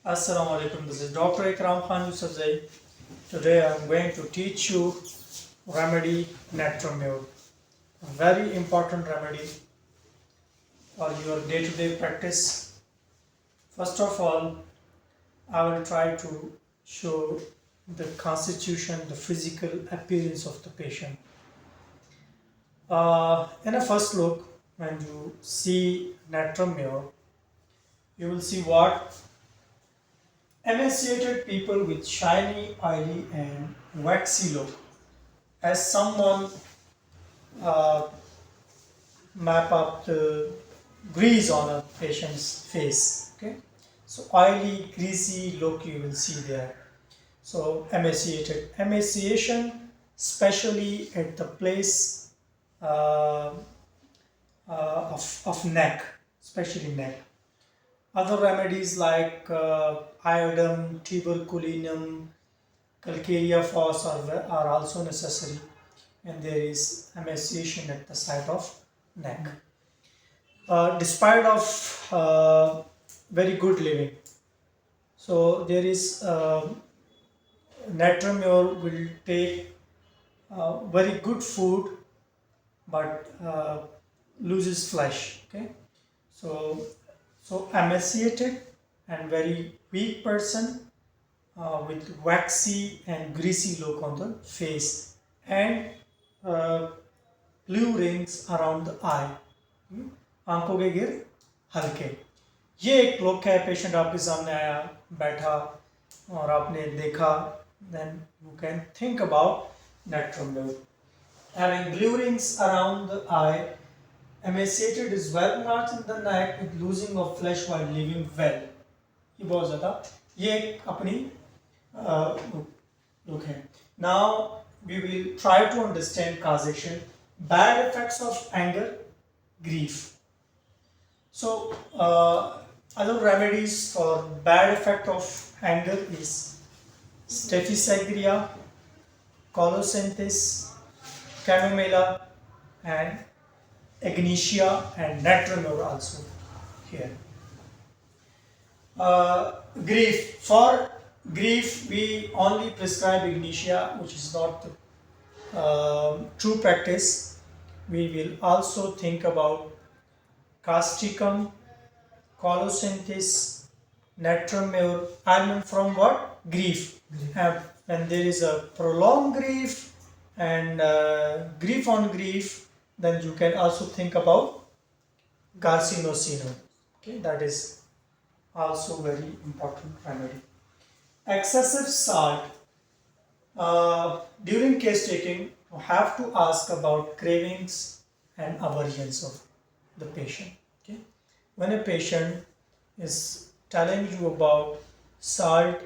Assalamu alaikum. This is Dr. Ikram Khan Yusufzai. Today I am going to teach you remedy Natrum Mure. A very important remedy for your day-to-day practice. First of all, I will try to show the constitution, the physical appearance of the patient. In a first look, when you see Natrum Mure, you will see what emaciated people with shiny, oily, and waxy look. As someone map up the grease on a patient's face. Okay, so oily, greasy look you will see there. So emaciation, especially at the place of neck, especially neck. Other remedies like iodum, tuberculinum, calcarea phos are also necessary, and there is emaciation at the site of neck. Despite of very good living, so there is Natrum Mure will take very good food, but loses flesh. Okay, so emaciated and very weak person with waxy and greasy look on the face and blue rings around the eye. आंखों के गिर हल्के. ये एक लोग है, patient आपके सामने आया, बैठा और आपने देखा, then you can think about Natrum Mure. Having blue rings around the eye, emaciated is well marked in the neck with losing of flesh while living well. ये बहुत ज़्यादा ये अपनी look है. Now we will try to understand causation. Bad effects of anger, grief. So other remedies for bad effect of anger is Staphysagrilla, Colocynthis, Chamomilla, and Ignitia, and Natrum Mure also here. Grief. For grief, we only prescribe Ignitia, which is not the true practice. We will also think about Causticum, Colocynthis, Natrum Mure. I mean from what? Grief. When there is a prolonged grief and grief on grief, then you can also think about Garcinosino. Okay, that is also very important remedy. Excessive salt. During case taking, you have to ask about cravings and aversions of the patient. Okay, when a patient is telling you about salt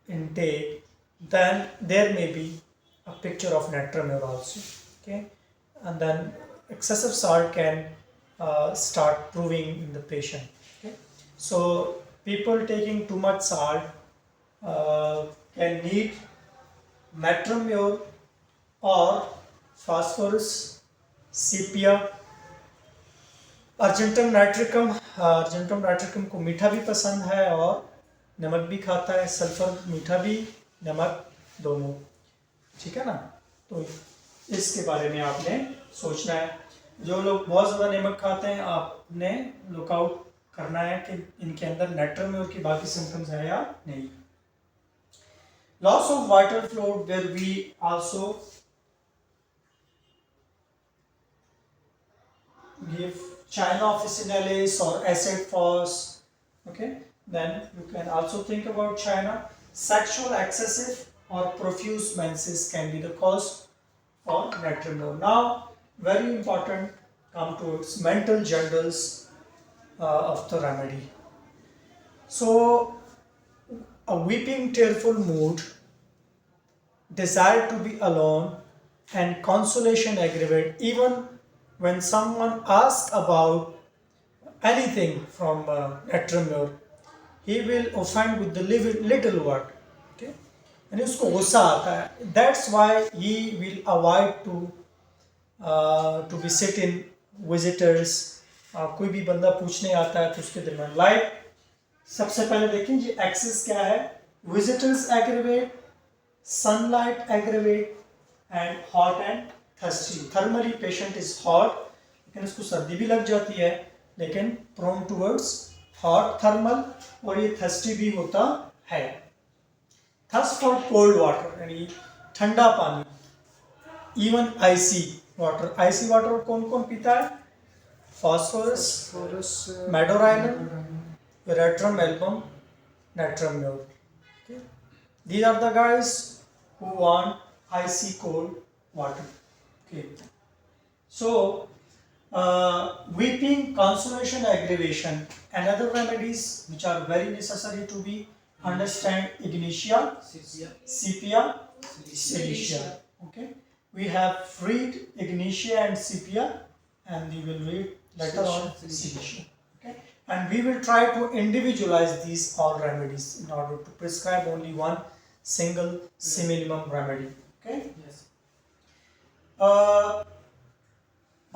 intake, then there may be a picture of Natrum Mure also. Okay, and then excessive salt can start proving in the patient. Okay, so people taking too much salt can need Natrum Mure or phosphorus, sepia, argentum nitricum को मीठा भी पसंद है और नमक भी खाता है. सल्फर मीठा भी, नमक दोनों. ठीक है ना. तो इसके बारे में आपने सोचना है. जो लोग बहुत ज़्यादा नमक खाते हैं, आपने लुकआउट करना है कि इनके अंदर Natrum Mure की बाकी सिम्टम्स है या नहीं. Loss of vital fluid, where we also give China officinalis or acid phos. Okay, then you can also think about China. Sexual excessive or profuse menses can be the cause for Natrum Mure. Now, very important, come to its mental generals of the remedy. So, a weeping, tearful mood, desire to be alone, and consolation aggravate. Even when someone asks about anything from Natrum Mure, he will offend with the little word. Okay, and उसको गुस्सा आता है. That's why he will avoid to visit in visitors. कोई भी बंदा पूछने आता है तो उसके दरमियान, like सबसे पहले देखें जी एक्सिस क्या है, visitors aggravate, sunlight aggravate and hot and thirsty. Thermally patient is hot, लेकिन उसको सर्दी भी लग जाती है, लेकिन प्रोन टूवर्ड्स हॉट थर्मल, और ये थर्स्टी भी होता है। थर्स्ट फॉर कोल्ड वाटर यानी ठंडा पानी, इवन आइसी वाटर। आइसी वाटर कौन कौन पीता है? Phosphorus, Medorrhinum, Natrum album, Natrum Mure. Okay. These are the guys who want icy cold water. Okay. So, weeping, consolation, aggravation, another remedies which are very necessary to be understand: ignitia, sepia, silesia. Okay. We have read ignitia and sepia, and we will read later on silesia. Okay. And we will try to individualize these all remedies in order to prescribe only one single similimum remedy. Okay. Yes.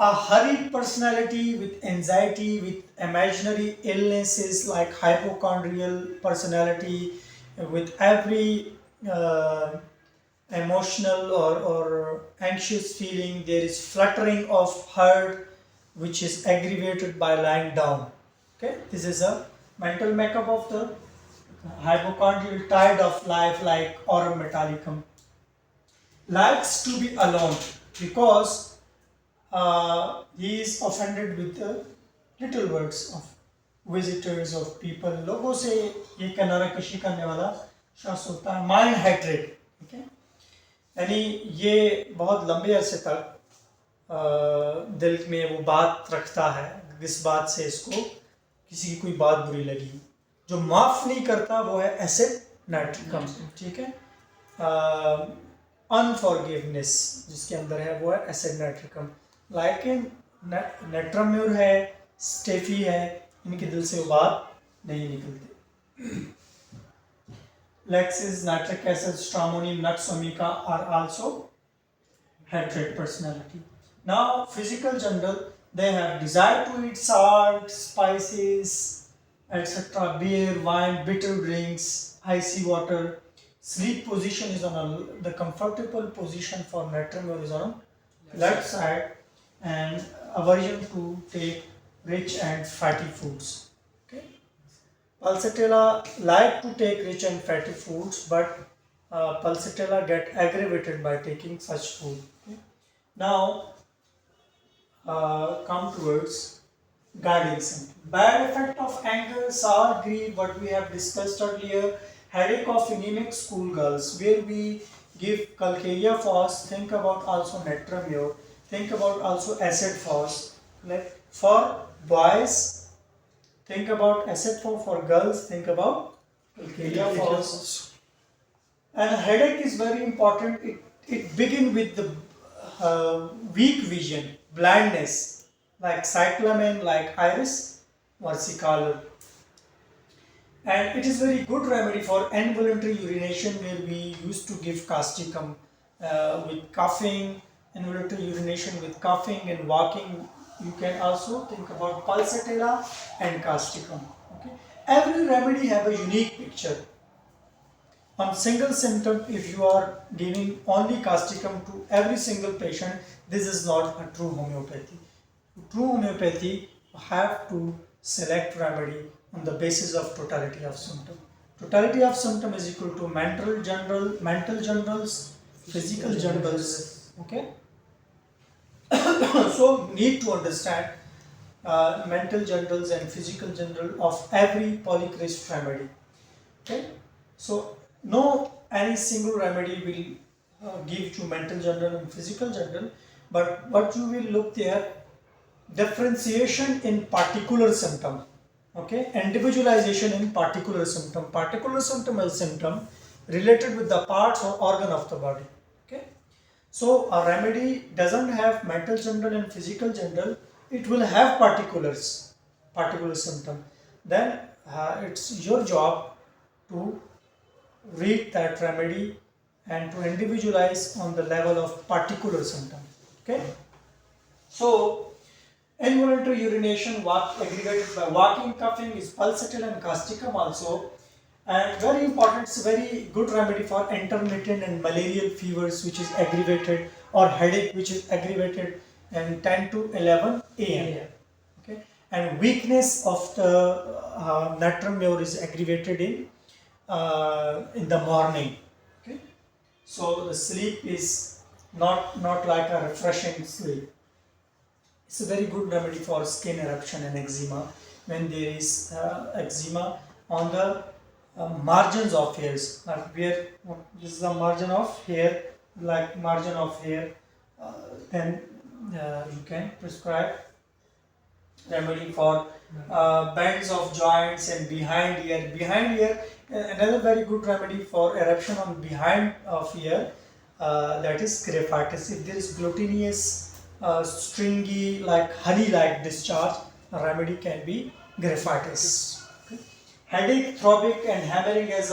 A hurried personality with anxiety, with imaginary illnesses like hypochondrial personality, with every emotional or anxious feeling, there is fluttering of heart which is aggravated by lying down. Okay, this is a mental makeup of the hypochondrial, tired of life like aurum metallicum. Likes to be alone because he is offended with the little words of visitors, of people. लोगों से ये किनारा कशी करने वाला शख्स होता है। माइंड हाइड्रेट, ठीक है, यानी ये बहुत लंबे अरसे तक दिल में वो बात रखता है, जिस बात से इसको किसी की कोई बात बुरी लगी। जो माफ़ नहीं करता वो है एसिड नाइट्रिकम, ठीक है। अनफॉरगिवनेस जिसके अंदर है वो है एसिड नाइट्रिकम। लेकिन नेट्रम म्यूर है, स्टेफी है, इनके दिल से वो बात नहीं निकलती। Lexis, nitric acid, stramonium, nuts, omica are also hatred personality. Now, physical general, they have desire to eat salt, spices, etc., beer, wine, bitter drinks, icy water. Sleep position is on the comfortable position for natrum is on left side, and aversion to take rich and fatty foods. Okay. Pulsatilla like to take rich and fatty foods, but pulsatilla get aggravated by taking such food. Okay. Now, come towards guiding symptom. Bad effect of anger, sour, greed, what we have discussed earlier. Headache of anemic schoolgirls, where we give calcarea phos. Think about also natrum mure. Think about also acid phos. Like for boys, think about acid for girls, think about calcarea phos. And headache is very important. It begins with the weak vision, blindness, like cyclamen, like iris versicolor. And it is very good remedy for involuntary urination, where we used to give causticum with coughing, involuntary urination with coughing and walking. You can also think about pulsatilla and causticum. Okay. Every remedy have a unique picture. On single symptom, if you are giving only causticum to every single patient, this is not a true homeopathy. True homeopathy, you have to select remedy on the basis of totality of symptom. Totality of symptom is equal to mental generals, physical generals. Okay. So need to understand mental generals and physical general of every polychrist remedy. Okay. So no any single remedy will give you mental general and physical general, but what you will look there, differentiation in particular symptom. Okay, individualization in particular symptom. Particular symptom is symptom related with the parts or organ of the body. Okay, so a remedy doesn't have mental general and physical general, it will have particular symptom. Then it's your job to read that remedy and to individualize on the level of particular symptom. Okay, so Involuntary urination aggravated by walking, coughing is pulsatil and causticum also. And very important, it's a very good remedy for intermittent and malarial fevers which is aggravated, or headache which is aggravated in 10 to 11 a.m. Okay. And weakness of the Natrum Mure is aggravated in the morning. Okay. So the sleep is not like a refreshing sleep. It's a very good remedy for skin eruption and eczema when there is eczema on the margins of hairs, like where this is a margin of hair, like margin of hair, then you can prescribe remedy for bends of joints and behind ear. Behind ear, another very good remedy for eruption on behind of ear, that is scaphitis. If there is glutinous, stringy, like honey-like discharge, a remedy can be graphitis. Headache, throbbing and hammering as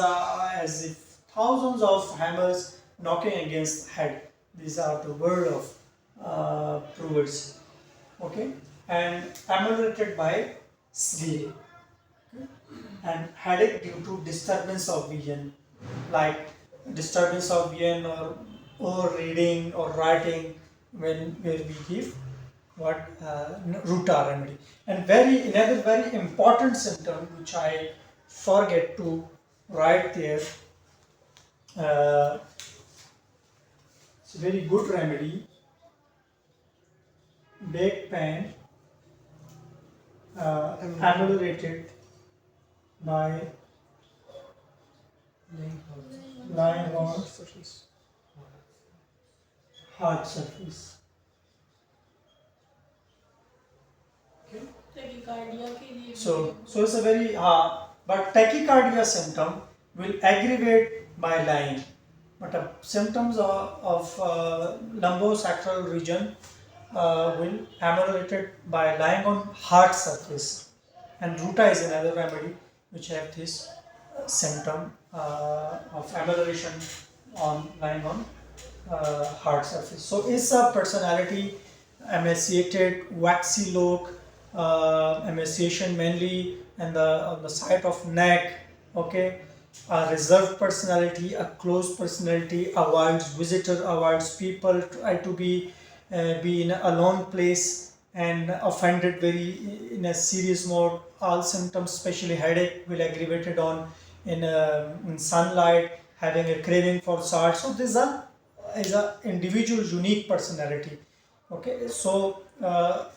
if thousands of hammers knocking against the head. These are the word of provers. Okay, and ameliorated by sleep. Okay? And headache due to disturbance of vision, like disturbance of vision or reading or writing, where we give what Ruta remedy. And another very important symptom which I forget to write there. It's a very good remedy. Back pain ameliorated by lying on hard surface. Okay. So it's a very but tachycardia symptom will aggravate by lying, but symptoms of lumbosacral region will ameliorated by lying on hard surface. And Ruta is another remedy which have this symptom of amelioration on lying on hard surface. So is a personality emaciated, waxy look, emaciation mainly on the side of neck. Okay, a reserved personality, a closed personality, avoids visitor, avoids people, try to be in a alone place, and offended very in a serious mode. All symptoms, especially headache, will aggravated on in sunlight, having a craving for salt. So this is a individual unique personality. Okay, so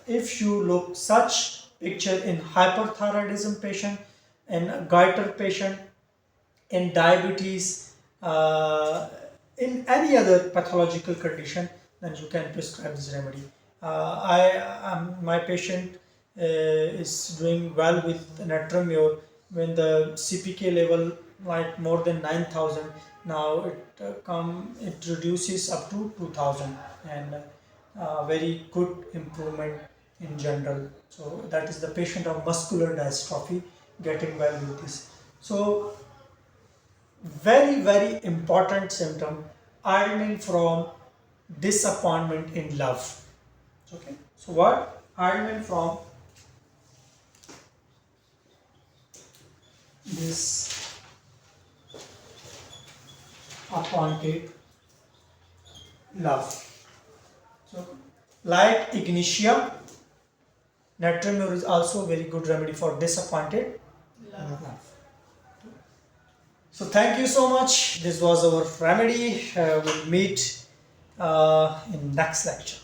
if you look such picture in hyperthyroidism patient, in goiter patient, in diabetes, in any other pathological condition, then you can prescribe this remedy. My patient is doing well with Natrum Mure when the CPK level like more than 9,000. Now it reduces up to 2,000, and very good improvement in general. So that is the patient of muscular dystrophy getting well with this. So very important symptom, ironing from disappointment in love. Okay, so what? Ironing from disappointed love. So like ignitia, Natrum Mure is also a very good remedy for disappointed love. So thank you so much. This was our remedy. We'll meet in next lecture.